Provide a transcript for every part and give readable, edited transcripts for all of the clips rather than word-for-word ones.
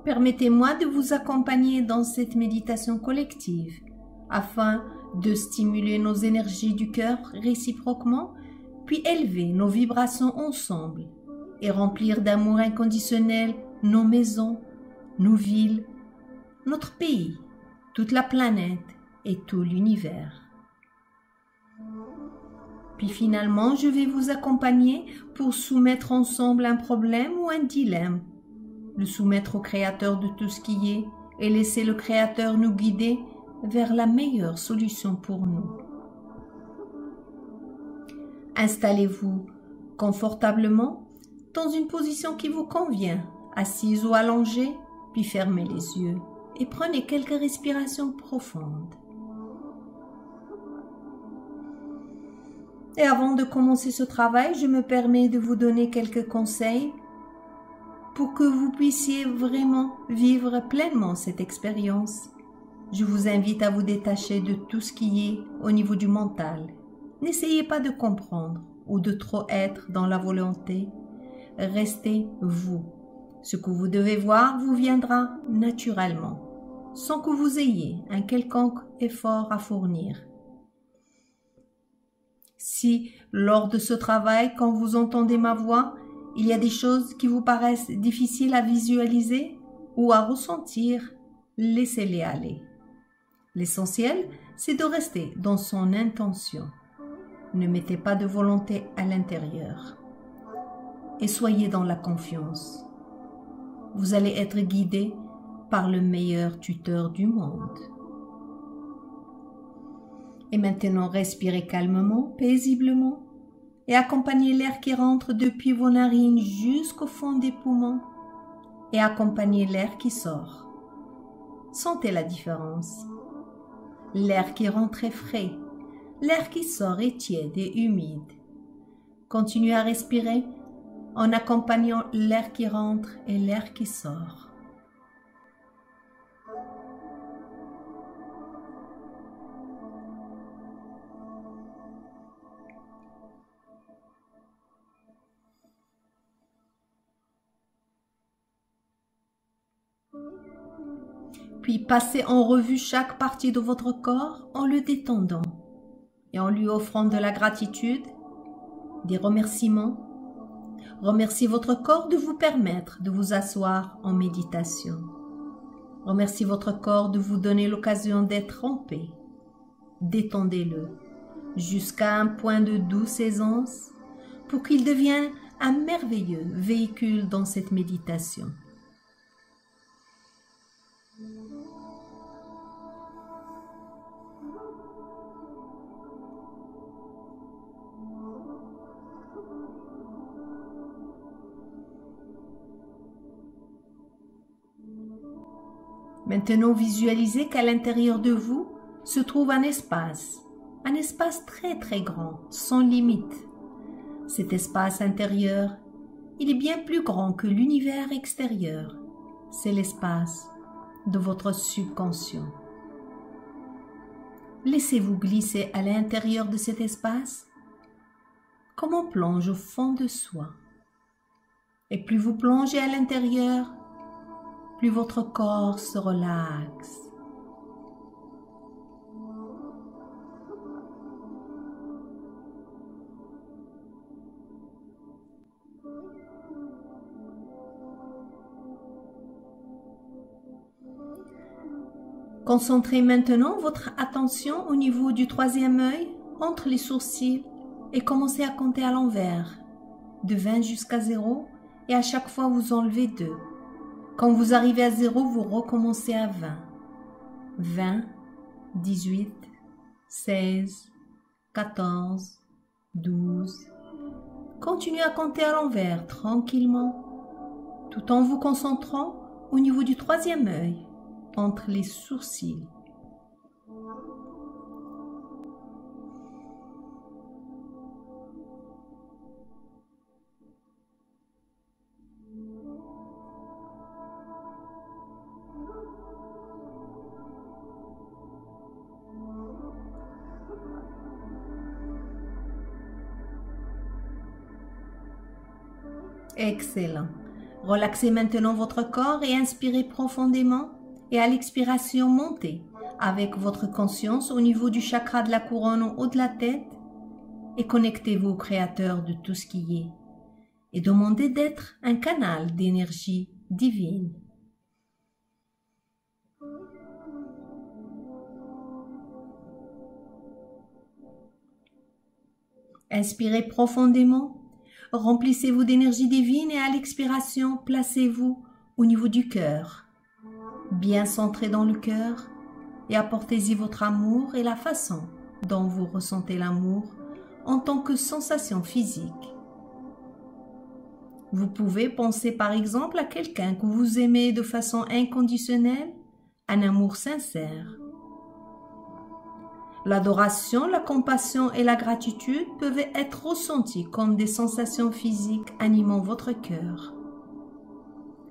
Permettez-moi de vous accompagner dans cette méditation collective afin de stimuler nos énergies du cœur réciproquement, puis élever nos vibrations ensemble et remplir d'amour inconditionnel nos maisons, nos villes, notre pays, toute la planète et tout l'univers. Puis finalement, je vais vous accompagner pour soumettre ensemble un problème ou un dilemme, le soumettre au Créateur de tout ce qui est et laisser le Créateur nous guider vers la meilleure solution pour nous. Installez-vous confortablement dans une position qui vous convient, assise ou allongée, puis fermez les yeux et prenez quelques respirations profondes. Et avant de commencer ce travail, je me permets de vous donner quelques conseils pour que vous puissiez vraiment vivre pleinement cette expérience. Je vous invite à vous détacher de tout ce qui est au niveau du mental. N'essayez pas de comprendre ou de trop être dans la volonté. Restez vous. Ce que vous devez voir vous viendra naturellement, sans que vous ayez un quelconque effort à fournir. Si, lors de ce travail, quand vous entendez ma voix, il y a des choses qui vous paraissent difficiles à visualiser ou à ressentir, laissez-les aller. L'essentiel, c'est de rester dans son intention. Ne mettez pas de volonté à l'intérieur. Et soyez dans la confiance. Vous allez être guidé par le meilleur tuteur du monde. Et maintenant, respirez calmement, paisiblement, et accompagnez l'air qui rentre depuis vos narines jusqu'au fond des poumons, et accompagnez l'air qui sort. Sentez la différence. L'air qui rentre est frais, l'air qui sort est tiède et humide. Continuez à respirer en accompagnant l'air qui rentre et l'air qui sort. Puis passez en revue chaque partie de votre corps en le détendant et en lui offrant de la gratitude, des remerciements. Remerciez votre corps de vous permettre de vous asseoir en méditation. Remerciez votre corps de vous donner l'occasion d'être en paix. Détendez-le jusqu'à un point de douce aisance pour qu'il devienne un merveilleux véhicule dans cette méditation. Maintenant, visualisez qu'à l'intérieur de vous se trouve un espace très très grand, sans limite. Cet espace intérieur, il est bien plus grand que l'univers extérieur. C'est l'espace de votre subconscient. Laissez-vous glisser à l'intérieur de cet espace comme on plonge au fond de soi. Et plus vous plongez à l'intérieur, plus votre corps se relaxe. Concentrez maintenant votre attention au niveau du troisième œil, entre les sourcils, et commencez à compter à l'envers, de 20 jusqu'à 0, et à chaque fois vous enlevez 2. Quand vous arrivez à 0, vous recommencez à 20. 20, 18, 16, 14, 12. Continuez à compter à l'envers, tranquillement, tout en vous concentrant au niveau du troisième œil, entre les sourcils. Excellent. Relaxez maintenant votre corps et inspirez profondément et à l'expiration montez avec votre conscience au niveau du chakra de la couronne en haut de la tête et connectez-vous au Créateur de tout ce qui est et demandez d'être un canal d'énergie divine. Inspirez profondément, remplissez-vous d'énergie divine et à l'expiration, placez-vous au niveau du cœur, bien centré dans le cœur et apportez-y votre amour et la façon dont vous ressentez l'amour en tant que sensation physique. Vous pouvez penser par exemple à quelqu'un que vous aimez de façon inconditionnelle, un amour sincère. L'adoration, la compassion et la gratitude peuvent être ressenties comme des sensations physiques animant votre cœur.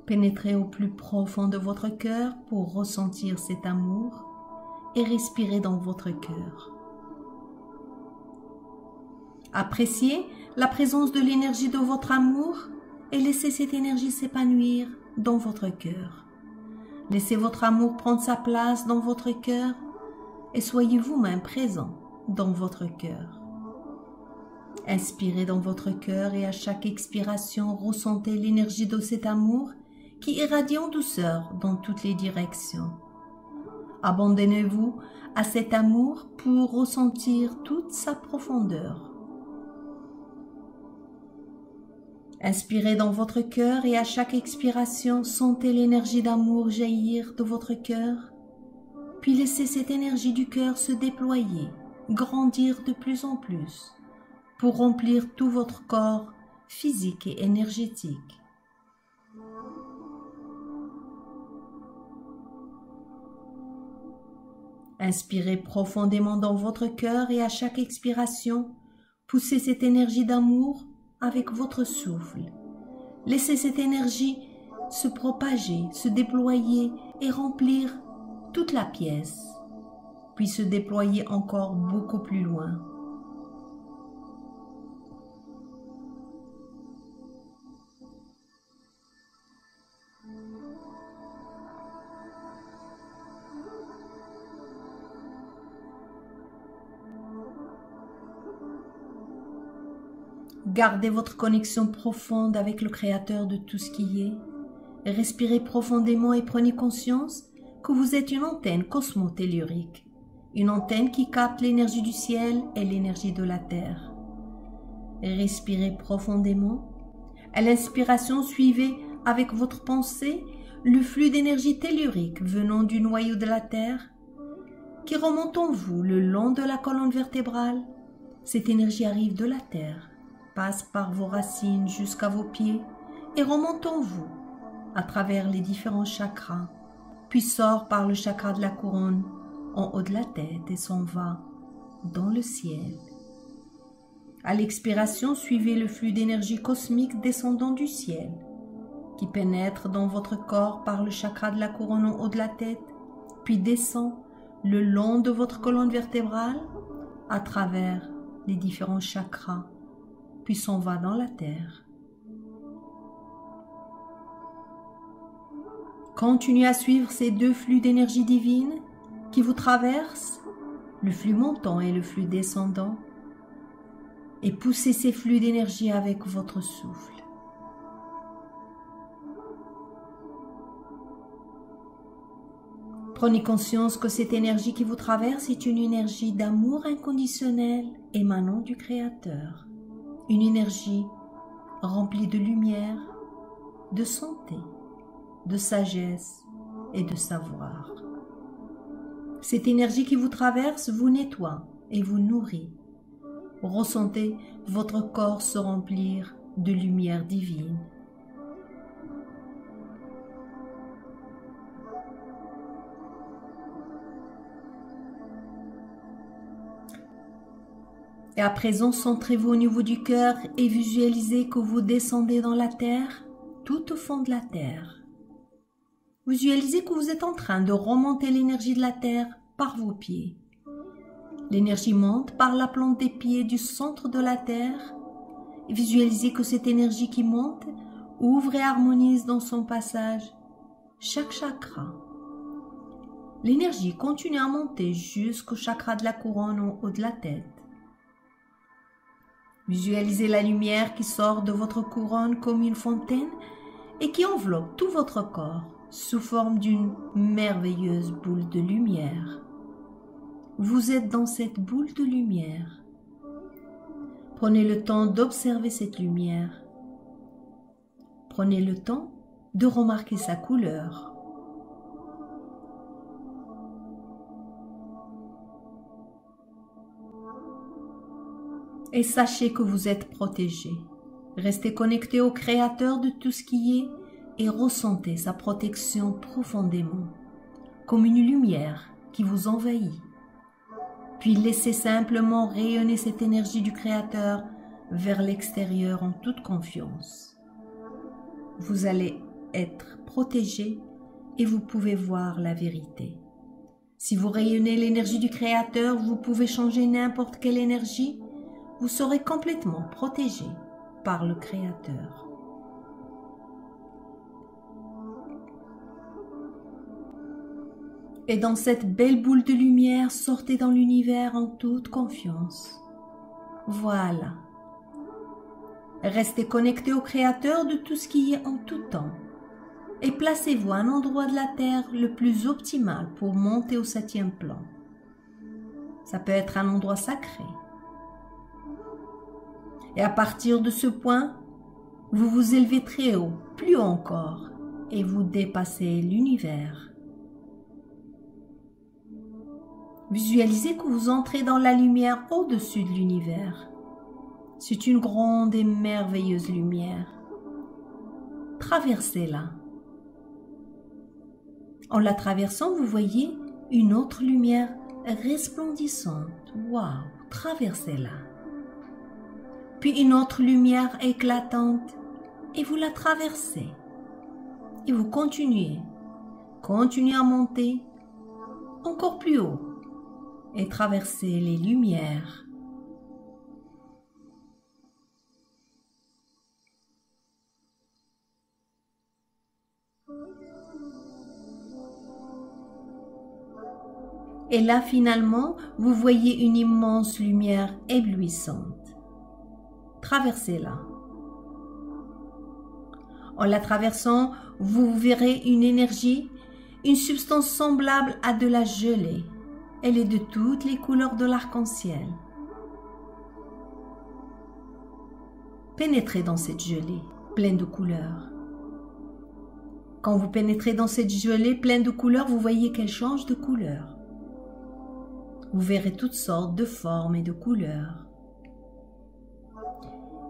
Pénétrez au plus profond de votre cœur pour ressentir cet amour et respirer dans votre cœur. Appréciez la présence de l'énergie de votre amour et laissez cette énergie s'épanouir dans votre cœur. Laissez votre amour prendre sa place dans votre cœur et soyez vous-même présent dans votre cœur. Inspirez dans votre cœur et à chaque expiration, ressentez l'énergie de cet amour qui irradie en douceur dans toutes les directions. Abandonnez-vous à cet amour pour ressentir toute sa profondeur. Inspirez dans votre cœur et à chaque expiration, sentez l'énergie d'amour jaillir de votre cœur. Puis laissez cette énergie du cœur se déployer, grandir de plus en plus, pour remplir tout votre corps physique et énergétique. Inspirez profondément dans votre cœur et à chaque expiration, poussez cette énergie d'amour avec votre souffle. Laissez cette énergie se propager, se déployer et remplir toute la pièce, puis se déployer encore beaucoup plus loin. Gardez votre connexion profonde avec le Créateur de tout ce qui est. Respirez profondément et prenez conscience que vous êtes une antenne cosmotellurique, une antenne qui capte l'énergie du ciel et l'énergie de la terre. Respirez profondément. À l'inspiration, suivez avec votre pensée le flux d'énergie tellurique venant du noyau de la terre qui remonte en vous le long de la colonne vertébrale. Cette énergie arrive de la terre, passe par vos racines jusqu'à vos pieds et remonte en vous à travers les différents chakras, puis sort par le chakra de la couronne en haut de la tête et s'en va dans le ciel. À l'expiration, suivez le flux d'énergie cosmique descendant du ciel qui pénètre dans votre corps par le chakra de la couronne en haut de la tête, puis descend le long de votre colonne vertébrale à travers les différents chakras, puis s'en va dans la terre. Continuez à suivre ces deux flux d'énergie divine qui vous traversent, le flux montant et le flux descendant, et poussez ces flux d'énergie avec votre souffle. Prenez conscience que cette énergie qui vous traverse est une énergie d'amour inconditionnel émanant du Créateur, une énergie remplie de lumière, de santé, de sagesse et de savoir. Cette énergie qui vous traverse vous nettoie et vous nourrit. Ressentez votre corps se remplir de lumière divine. Et à présent, centrez-vous au niveau du cœur et visualisez que vous descendez dans la terre, tout au fond de la terre. Visualisez que vous êtes en train de remonter l'énergie de la terre par vos pieds. L'énergie monte par la plante des pieds du centre de la terre. Et visualisez que cette énergie qui monte ouvre et harmonise dans son passage chaque chakra. L'énergie continue à monter jusqu'au chakra de la couronne en haut de la tête. Visualisez la lumière qui sort de votre couronne comme une fontaine et qui enveloppe tout votre corps sous forme d'une merveilleuse boule de lumière. Vous êtes dans cette boule de lumière. Prenez le temps d'observer cette lumière. Prenez le temps de remarquer sa couleur. Et sachez que vous êtes protégé. Restez connecté au Créateur de tout ce qui est et ressentez sa protection profondément, comme une lumière qui vous envahit. Puis laissez simplement rayonner cette énergie du Créateur vers l'extérieur en toute confiance. Vous allez être protégé et vous pouvez voir la vérité. Si vous rayonnez l'énergie du Créateur, vous pouvez changer n'importe quelle énergie. Vous serez complètement protégé par le Créateur. Et dans cette belle boule de lumière, sortez dans l'univers en toute confiance. Voilà. Restez connecté au Créateur de tout ce qui est en tout temps. Et placez-vous à un endroit de la Terre le plus optimal pour monter au 7e plan. Ça peut être un endroit sacré. Et à partir de ce point, vous vous élevez très haut, plus haut encore, et vous dépassez l'univers. Visualisez que vous entrez dans la lumière au-dessus de l'univers. C'est une grande et merveilleuse lumière. Traversez-la. En la traversant, vous voyez une autre lumière resplendissante. Waouh! Traversez-la. Puis une autre lumière éclatante et vous la traversez. Et vous continuez à monter encore plus haut et traverser les lumières. Et là, finalement, vous voyez une immense lumière éblouissante. Traversez-la. En la traversant, vous verrez une énergie, une substance semblable à de la gelée. Elle est de toutes les couleurs de l'arc-en-ciel. Pénétrez dans cette gelée pleine de couleurs. Quand vous pénétrez dans cette gelée pleine de couleurs, vous voyez qu'elle change de couleur. Vous verrez toutes sortes de formes et de couleurs.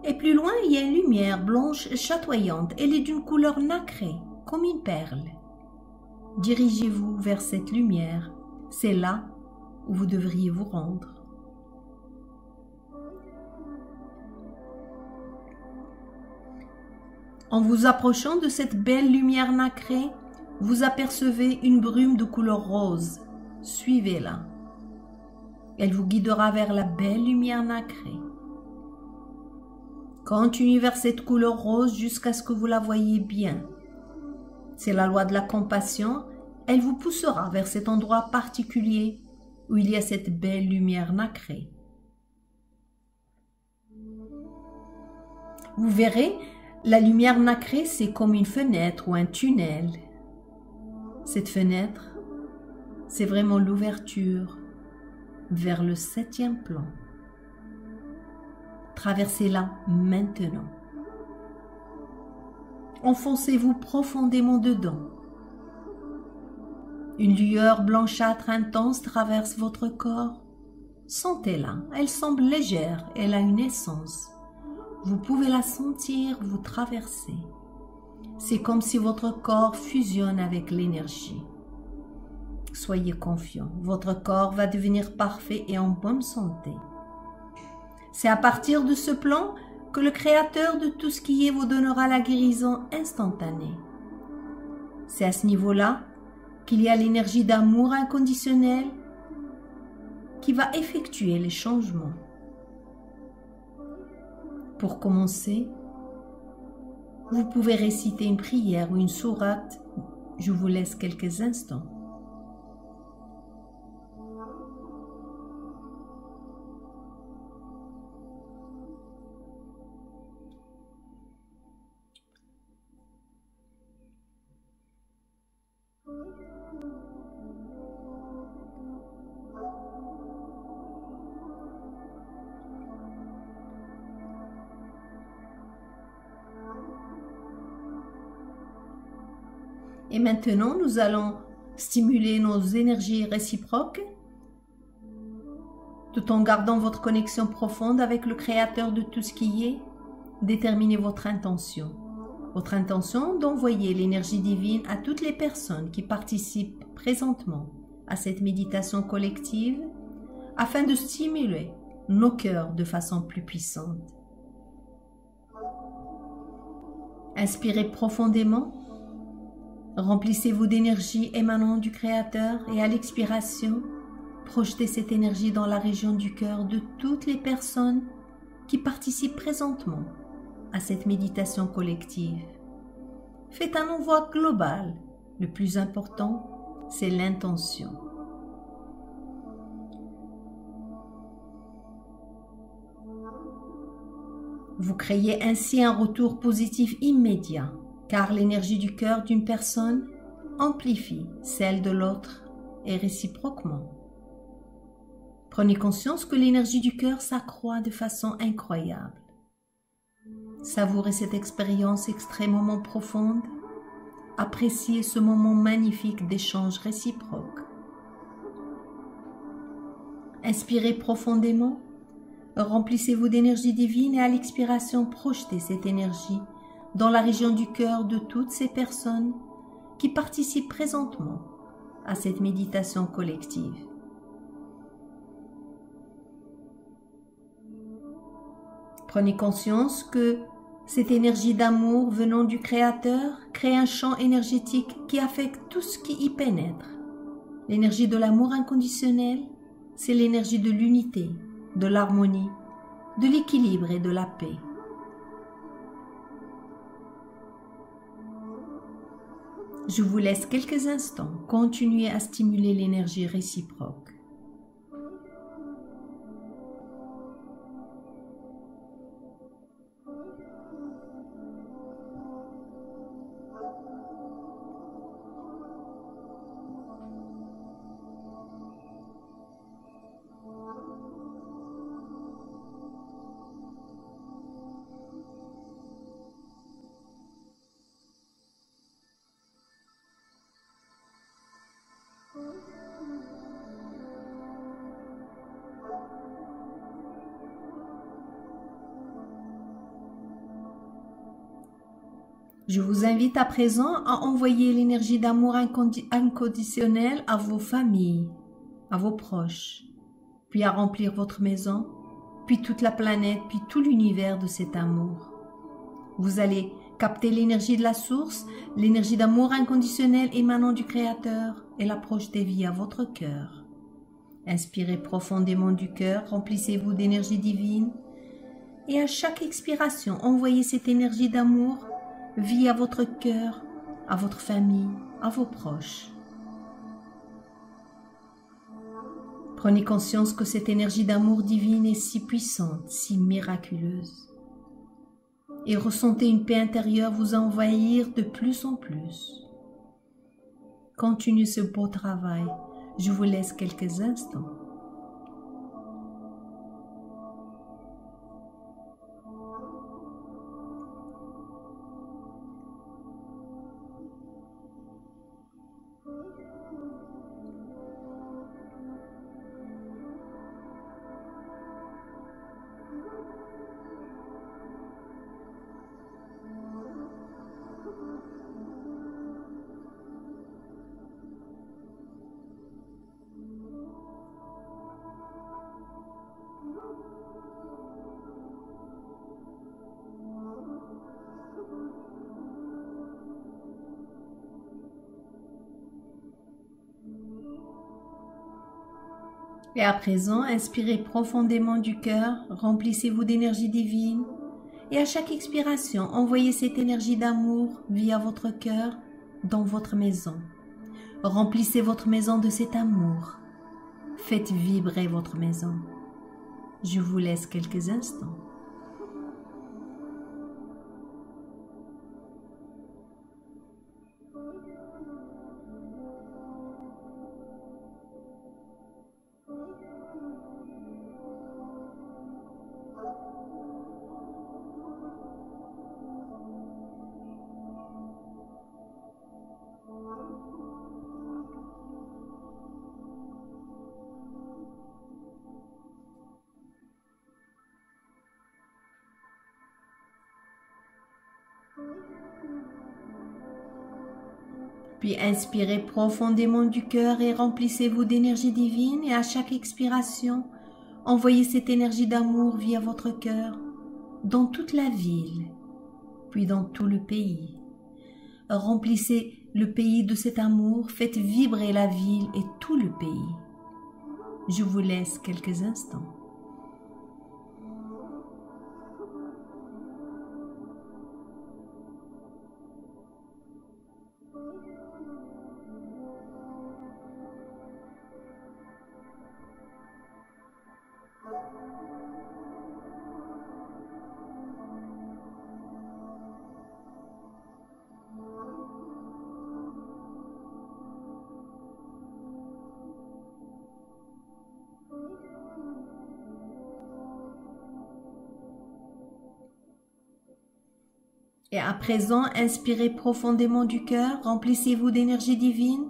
Et plus loin, il y a une lumière blanche chatoyante. Elle est d'une couleur nacrée, comme une perle. Dirigez-vous vers cette lumière. C'est là où vous devriez vous rendre. En vous approchant de cette belle lumière nacrée, vous apercevez une brume de couleur rose. Suivez-la. Elle vous guidera vers la belle lumière nacrée. Continuez vers cette couleur rose jusqu'à ce que vous la voyez bien. C'est la loi de la compassion. Elle vous poussera vers cet endroit particulier où il y a cette belle lumière nacrée. Vous verrez, la lumière nacrée, c'est comme une fenêtre ou un tunnel. Cette fenêtre, c'est vraiment l'ouverture vers le 7e plan. Traversez-la maintenant. Enfoncez-vous profondément dedans. Une lueur blanchâtre intense traverse votre corps. Sentez-la, elle semble légère, elle a une essence. Vous pouvez la sentir vous traverser. C'est comme si votre corps fusionne avec l'énergie. Soyez confiant, votre corps va devenir parfait et en bonne santé. C'est à partir de ce plan que le Créateur de tout ce qui est vous donnera la guérison instantanée. C'est à ce niveau-là qu'il y a l'énergie d'amour inconditionnel qui va effectuer les changements. Pour commencer, Vous pouvez réciter une prière ou une sourate. Je vous laisse quelques instants. Et maintenant, nous allons stimuler nos énergies réciproques tout en gardant votre connexion profonde avec le Créateur de tout ce qui est. Déterminez votre intention. Votre intention d'envoyer l'énergie divine à toutes les personnes qui participent présentement à cette méditation collective afin de stimuler nos cœurs de façon plus puissante. Inspirez profondément. Remplissez-vous d'énergie émanant du Créateur et à l'expiration, projetez cette énergie dans la région du cœur de toutes les personnes qui participent présentement à cette méditation collective. Faites un envoi global. Le plus important, c'est l'intention. Vous créez ainsi un retour positif immédiat, car l'énergie du cœur d'une personne amplifie celle de l'autre et réciproquement. Prenez conscience que l'énergie du cœur s'accroît de façon incroyable. Savourez cette expérience extrêmement profonde. Appréciez ce moment magnifique d'échange réciproque. Inspirez profondément. Remplissez-vous d'énergie divine et à l'expiration, projetez cette énergie dans la région du cœur de toutes ces personnes qui participent présentement à cette méditation collective. Prenez conscience que cette énergie d'amour venant du Créateur crée un champ énergétique qui affecte tout ce qui y pénètre. L'énergie de l'amour inconditionnel, c'est l'énergie de l'unité, de l'harmonie, de l'équilibre et de la paix. Je vous laisse quelques instants. Continuez à stimuler l'énergie réciproque. Je vous invite à présent à envoyer l'énergie d'amour inconditionnel à vos familles, à vos proches, puis à remplir votre maison, puis toute la planète, puis tout l'univers de cet amour. Vous allez capter l'énergie de la source, l'énergie d'amour inconditionnel émanant du Créateur et la projeter via votre cœur. Inspirez profondément du cœur, remplissez-vous d'énergie divine et à chaque expiration, envoyez cette énergie d'amour via votre cœur, à votre famille, à vos proches. Prenez conscience que cette énergie d'amour divine est si puissante, si miraculeuse. Et ressentez une paix intérieure vous envahir de plus en plus. Continuez ce beau travail. Je vous laisse quelques instants. Et à présent, inspirez profondément du cœur, remplissez-vous d'énergie divine Et à chaque expiration, envoyez cette énergie d'amour via votre cœur dans votre maison. Remplissez votre maison de cet amour. Faites vibrer votre maison. Je vous laisse quelques instants. Puis inspirez profondément du cœur et remplissez-vous d'énergie divine et à chaque expiration, envoyez cette énergie d'amour via votre cœur dans toute la ville, puis dans tout le pays. Remplissez le pays de cet amour, faites vibrer la ville et tout le pays. Je vous laisse quelques instants. Et à présent, inspirez profondément du cœur, remplissez-vous d'énergie divine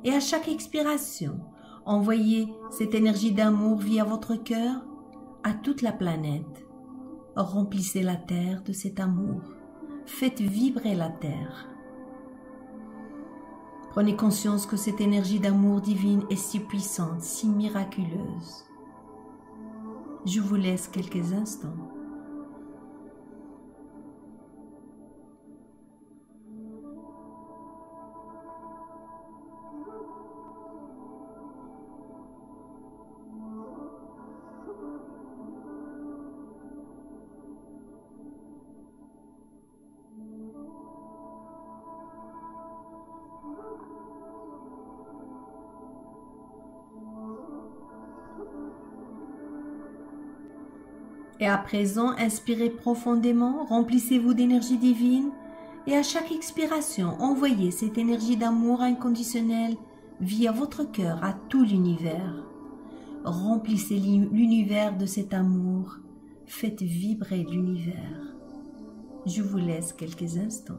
et à chaque expiration, envoyez cette énergie d'amour via votre cœur à toute la planète. Remplissez la terre de cet amour. Faites vibrer la terre. Prenez conscience que cette énergie d'amour divine est si puissante, si miraculeuse. Je vous laisse quelques instants. Et à présent, inspirez profondément, remplissez-vous d'énergie divine et à chaque expiration, envoyez cette énergie d'amour inconditionnel via votre cœur à tout l'univers. Remplissez l'univers de cet amour, faites vibrer l'univers. Je vous laisse quelques instants.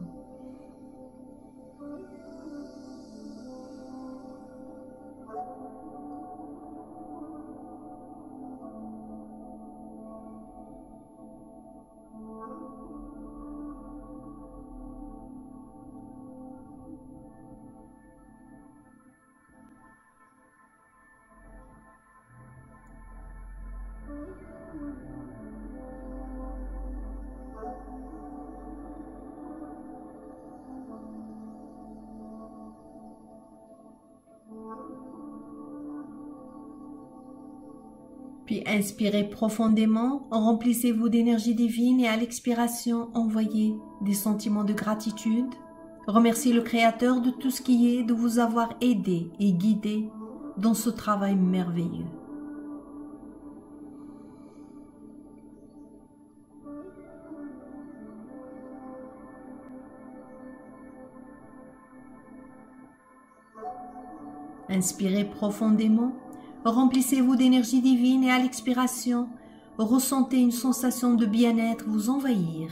Puis inspirez profondément, remplissez-vous d'énergie divine et à l'expiration, envoyez des sentiments de gratitude. Remerciez le Créateur de tout ce qui est, de vous avoir aidé et guidé dans ce travail merveilleux. Inspirez profondément, remplissez-vous d'énergie divine et à l'expiration, ressentez une sensation de bien-être vous envahir.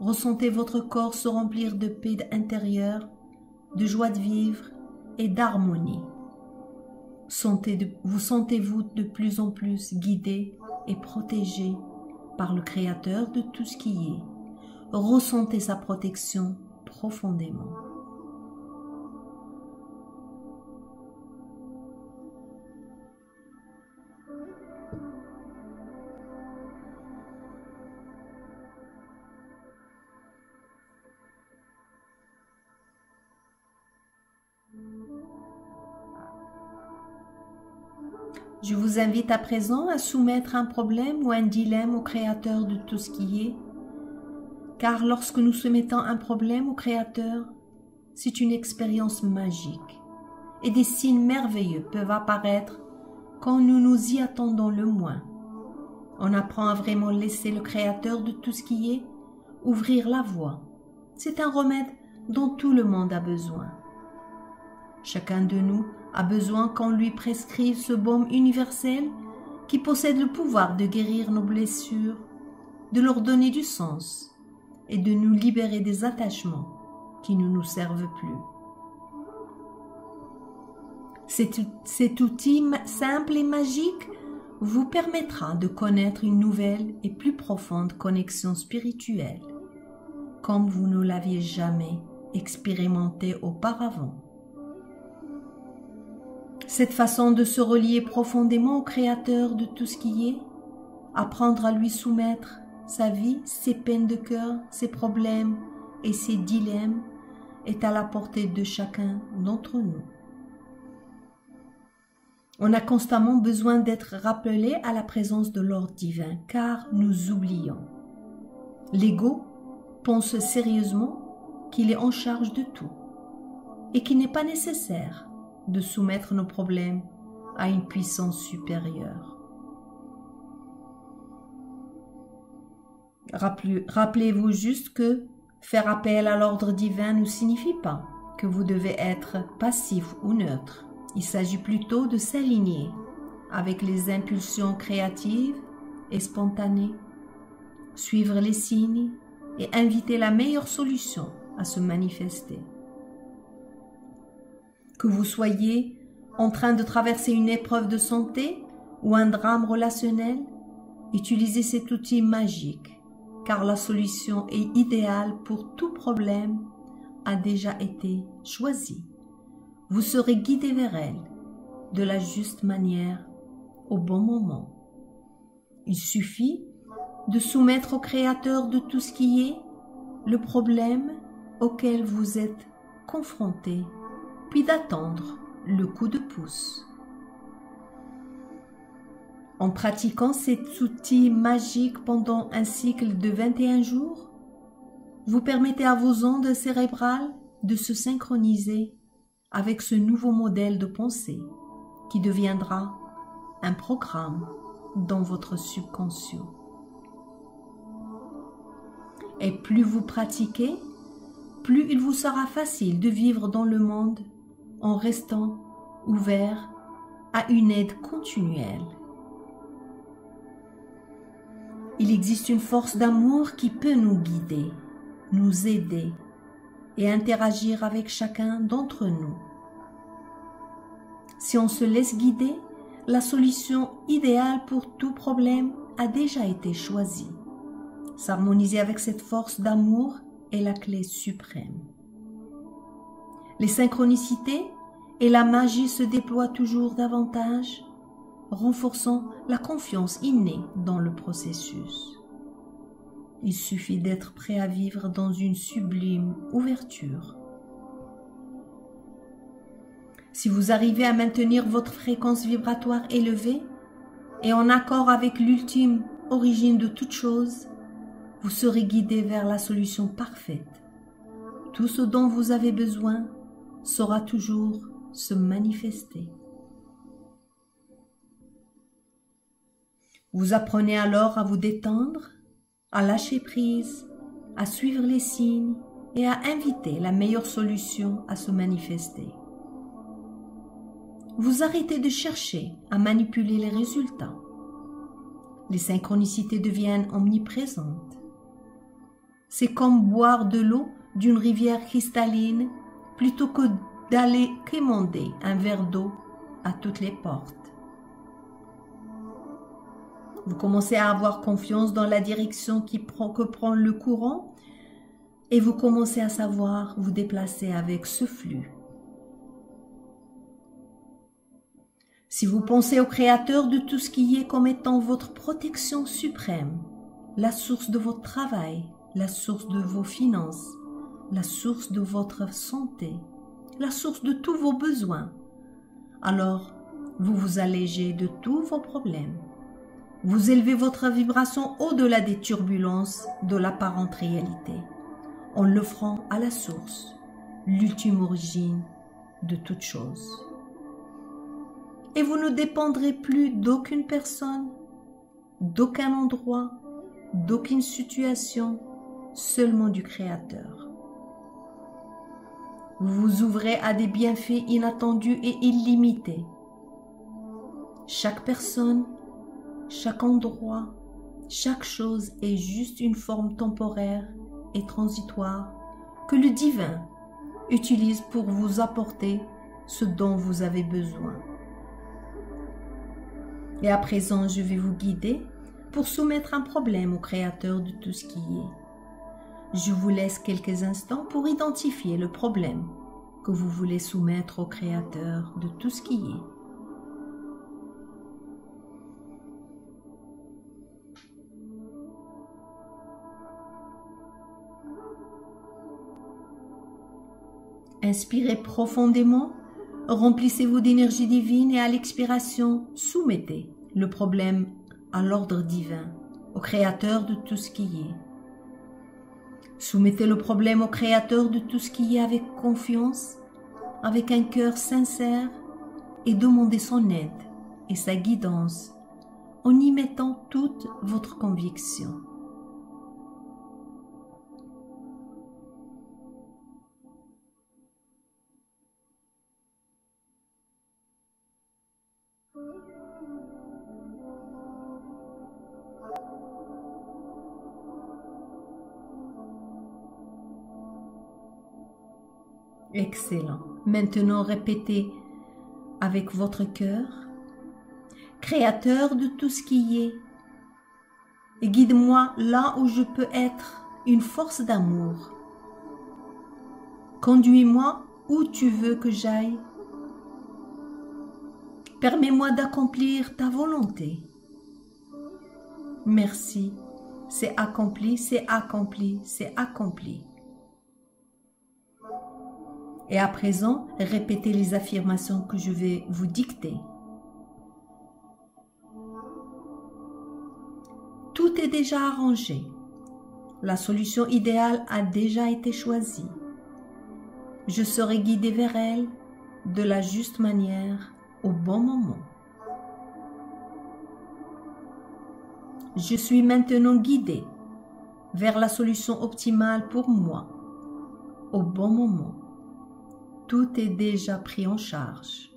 Ressentez votre corps se remplir de paix intérieure, de joie de vivre et d'harmonie. Vous sentez-vous de plus en plus guidé et protégé par le Créateur de tout ce qui est. Ressentez sa protection profondément. Je vous invite à présent à soumettre un problème ou un dilemme au Créateur de tout ce qui est, car lorsque nous soumettons un problème au Créateur, c'est une expérience magique et des signes merveilleux peuvent apparaître quand nous nous y attendons le moins. On apprend à vraiment laisser le Créateur de tout ce qui est ouvrir la voie. C'est un remède dont tout le monde a besoin. Chacun de nous a besoin qu'on lui prescrive ce baume universel qui possède le pouvoir de guérir nos blessures, de leur donner du sens et de nous libérer des attachements qui ne nous servent plus. Cet outil simple et magique vous permettra de connaître une nouvelle et plus profonde connexion spirituelle, comme vous ne l'aviez jamais expérimenté auparavant. Cette façon de se relier profondément au Créateur de tout ce qui est, apprendre à lui soumettre sa vie, ses peines de cœur, ses problèmes et ses dilemmes, est à la portée de chacun d'entre nous. On a constamment besoin d'être rappelé à la présence de l'ordre divin, car nous oublions. L'ego pense sérieusement qu'il est en charge de tout et qu'il n'est pas nécessaire de soumettre nos problèmes à une puissance supérieure. Rappelez-vous juste que faire appel à l'ordre divin ne signifie pas que vous devez être passif ou neutre. Il s'agit plutôt de s'aligner avec les impulsions créatives et spontanées, suivre les signes et inviter la meilleure solution à se manifester. Que vous soyez en train de traverser une épreuve de santé ou un drame relationnel, utilisez cet outil magique, car la solution est idéale pour tout problème a déjà été choisie. Vous serez guidé vers elle de la juste manière au bon moment. Il suffit de soumettre au Créateur de tout ce qui est le problème auquel vous êtes confronté, puis d'attendre le coup de pouce. En pratiquant cet outil magique pendant un cycle de 21 jours, vous permettez à vos ondes cérébrales de se synchroniser avec ce nouveau modèle de pensée qui deviendra un programme dans votre subconscient. Et plus vous pratiquez, plus il vous sera facile de vivre dans le monde en restant ouvert à une aide continuelle. Il existe une force d'amour qui peut nous guider, nous aider et interagir avec chacun d'entre nous. Si on se laisse guider, la solution idéale pour tout problème a déjà été choisie. S'harmoniser avec cette force d'amour est la clé suprême. Les synchronicités et la magie se déploient toujours davantage, renforçant la confiance innée dans le processus. Il suffit d'être prêt à vivre dans une sublime ouverture. Si vous arrivez à maintenir votre fréquence vibratoire élevée et en accord avec l'ultime origine de toute chose, vous serez guidé vers la solution parfaite. Tout ce dont vous avez besoin saura toujours se manifester. Vous apprenez alors à vous détendre, à lâcher prise, à suivre les signes et à inviter la meilleure solution à se manifester. Vous arrêtez de chercher à manipuler les résultats. Les synchronicités deviennent omniprésentes. C'est comme boire de l'eau d'une rivière cristalline plutôt que d'aller quémander un verre d'eau à toutes les portes. Vous commencez à avoir confiance dans la direction que prend le courant et vous commencez à savoir vous déplacer avec ce flux. Si vous pensez au Créateur de tout ce qui est comme étant votre protection suprême, la source de votre travail, la source de vos finances, la source de votre santé, la source de tous vos besoins, alors vous vous allégez de tous vos problèmes. Vous élevez votre vibration au-delà des turbulences de l'apparente réalité, en l'offrant à la source, l'ultime origine de toute chose. Et vous ne dépendrez plus d'aucune personne, d'aucun endroit, d'aucune situation, seulement du Créateur. Vous vous ouvrez à des bienfaits inattendus et illimités. Chaque personne, chaque endroit, chaque chose est juste une forme temporaire et transitoire que le divin utilise pour vous apporter ce dont vous avez besoin. Et à présent, je vais vous guider pour soumettre un problème au Créateur de tout ce qui est. Je vous laisse quelques instants pour identifier le problème que vous voulez soumettre au Créateur de tout ce qui est. Inspirez profondément, remplissez-vous d'énergie divine et à l'expiration, soumettez le problème à l'ordre divin, au Créateur de tout ce qui est. Soumettez le problème au Créateur de tout ce qui est avec confiance, avec un cœur sincère et demandez son aide et sa guidance en y mettant toute votre conviction. Excellent. Maintenant, répétez avec votre cœur, Créateur de tout ce qui est, et guide-moi là où je peux être une force d'amour. Conduis-moi où tu veux que j'aille. Permets-moi d'accomplir ta volonté. Merci. C'est accompli, c'est accompli, c'est accompli. Et à présent, répétez les affirmations que je vais vous dicter. Tout est déjà arrangé. La solution idéale a déjà été choisie. Je serai guidé vers elle de la juste manière au bon moment. Je suis maintenant guidé vers la solution optimale pour moi au bon moment. Tout est déjà pris en charge.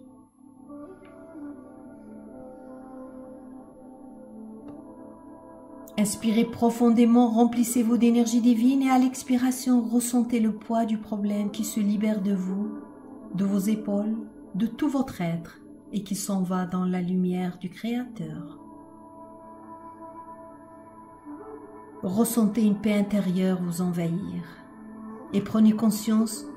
Inspirez profondément, remplissez-vous d'énergie divine et à l'expiration, ressentez le poids du problème qui se libère de vous, de vos épaules, de tout votre être et qui s'en va dans la lumière du Créateur. Ressentez une paix intérieure vous envahir et prenez conscience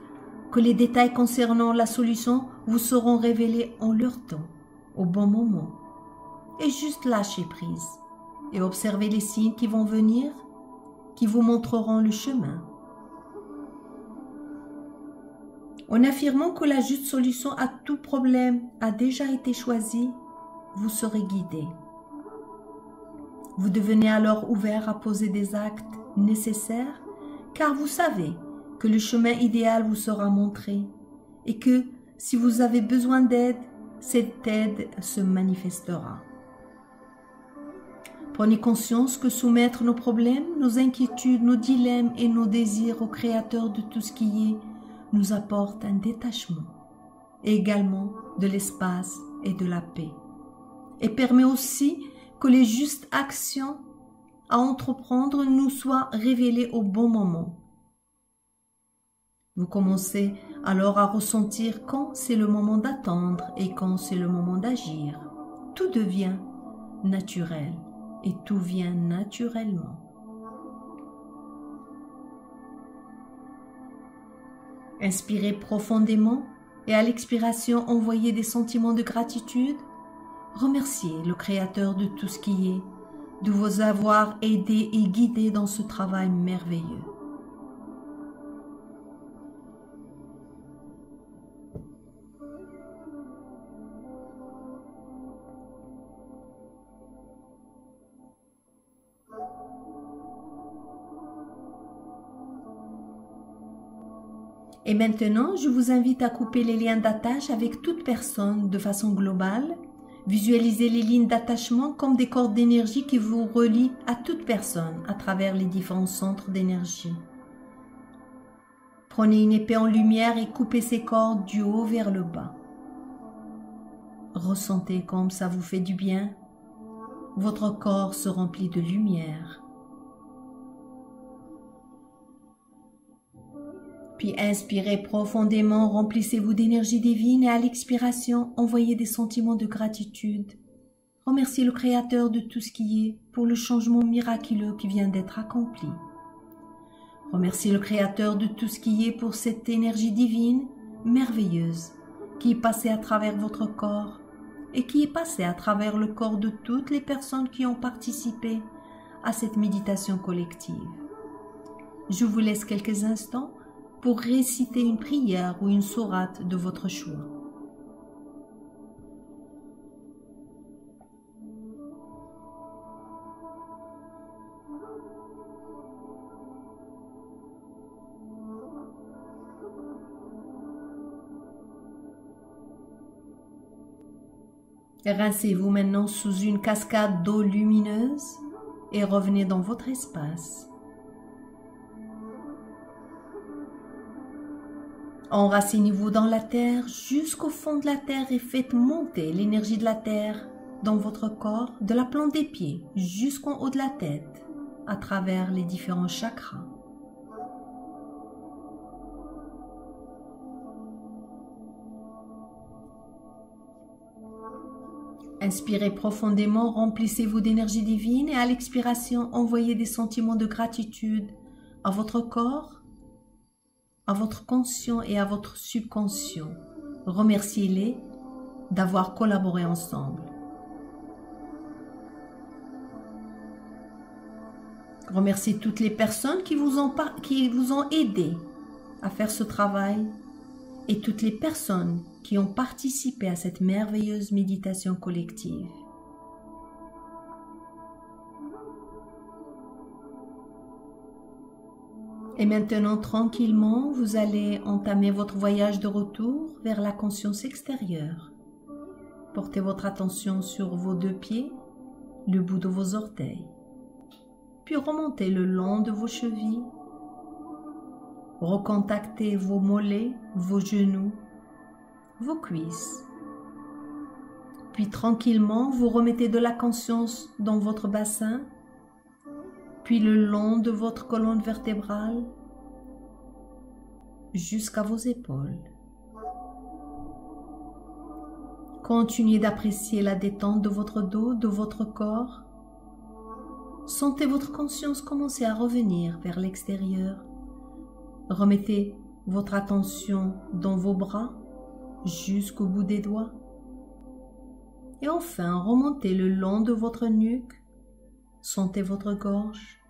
que les détails concernant la solution vous seront révélés en leur temps, au bon moment. Et juste lâchez prise et observez les signes qui vont venir, qui vous montreront le chemin. En affirmant que la juste solution à tout problème a déjà été choisie, vous serez guidé. Vous devenez alors ouvert à poser des actes nécessaires, car vous savez que le chemin idéal vous sera montré et que si vous avez besoin d'aide, cette aide se manifestera. Prenez conscience que soumettre nos problèmes, nos inquiétudes, nos dilemmes et nos désirs au Créateur de tout ce qui est nous apporte un détachement et également de l'espace et de la paix et permet aussi que les justes actions à entreprendre nous soient révélées au bon moment. Vous commencez alors à ressentir quand c'est le moment d'attendre et quand c'est le moment d'agir. Tout devient naturel et tout vient naturellement. Inspirez profondément et à l'expiration, envoyez des sentiments de gratitude. Remerciez le Créateur de tout ce qui est, de vous avoir aidé et guidé dans ce travail merveilleux. Et maintenant, je vous invite à couper les liens d'attache avec toute personne de façon globale. Visualisez les lignes d'attachement comme des cordes d'énergie qui vous relient à toute personne à travers les différents centres d'énergie. Prenez une épée en lumière et coupez ces cordes du haut vers le bas. Ressentez comme ça vous fait du bien. Votre corps se remplit de lumière. Puis inspirez profondément, remplissez-vous d'énergie divine et à l'expiration, envoyez des sentiments de gratitude. Remerciez le Créateur de tout ce qui est pour le changement miraculeux qui vient d'être accompli. Remerciez le Créateur de tout ce qui est pour cette énergie divine merveilleuse qui est passée à travers votre corps et qui est passée à travers le corps de toutes les personnes qui ont participé à cette méditation collective. Je vous laisse quelques instants pour réciter une prière ou une sourate de votre choix. Rincez-vous maintenant sous une cascade d'eau lumineuse et revenez dans votre espace. Enracinez-vous dans la terre jusqu'au fond de la terre et faites monter l'énergie de la terre dans votre corps, de la plante des pieds jusqu'en haut de la tête, à travers les différents chakras. Inspirez profondément, remplissez-vous d'énergie divine et à l'expiration, envoyez des sentiments de gratitude à votre corps, à votre conscient et à votre subconscient. Remerciez-les d'avoir collaboré ensemble. Remerciez toutes les personnes qui vous ont aidé à faire ce travail et toutes les personnes qui ont participé à cette merveilleuse méditation collective. Et maintenant, tranquillement, vous allez entamer votre voyage de retour vers la conscience extérieure. Portez votre attention sur vos deux pieds, le bout de vos orteils. Puis remontez le long de vos chevilles. Recontactez vos mollets, vos genoux, vos cuisses. Puis tranquillement, vous remettez de la conscience dans votre bassin, puis le long de votre colonne vertébrale jusqu'à vos épaules. Continuez d'apprécier la détente de votre dos, de votre corps. Sentez votre conscience commencer à revenir vers l'extérieur. Remettez votre attention dans vos bras jusqu'au bout des doigts. Et enfin, remontez le long de votre nuque. Sentez votre gorge.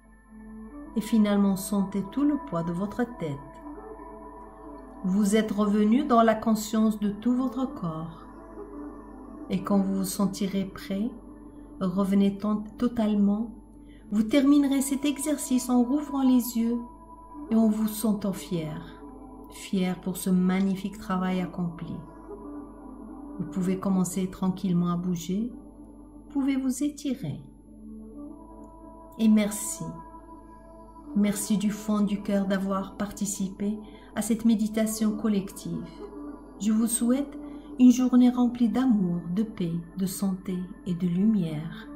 Et finalement, sentez tout le poids de votre tête. Vous êtes revenu dans la conscience de tout votre corps. Et quand vous vous sentirez prêt, revenez totalement. Vous terminerez cet exercice en rouvrant les yeux et en vous sentant fier. Fier pour ce magnifique travail accompli. Vous pouvez commencer tranquillement à bouger. Vous pouvez vous étirer. Et merci. Merci du fond du cœur d'avoir participé à cette méditation collective. Je vous souhaite une journée remplie d'amour, de paix, de santé et de lumière.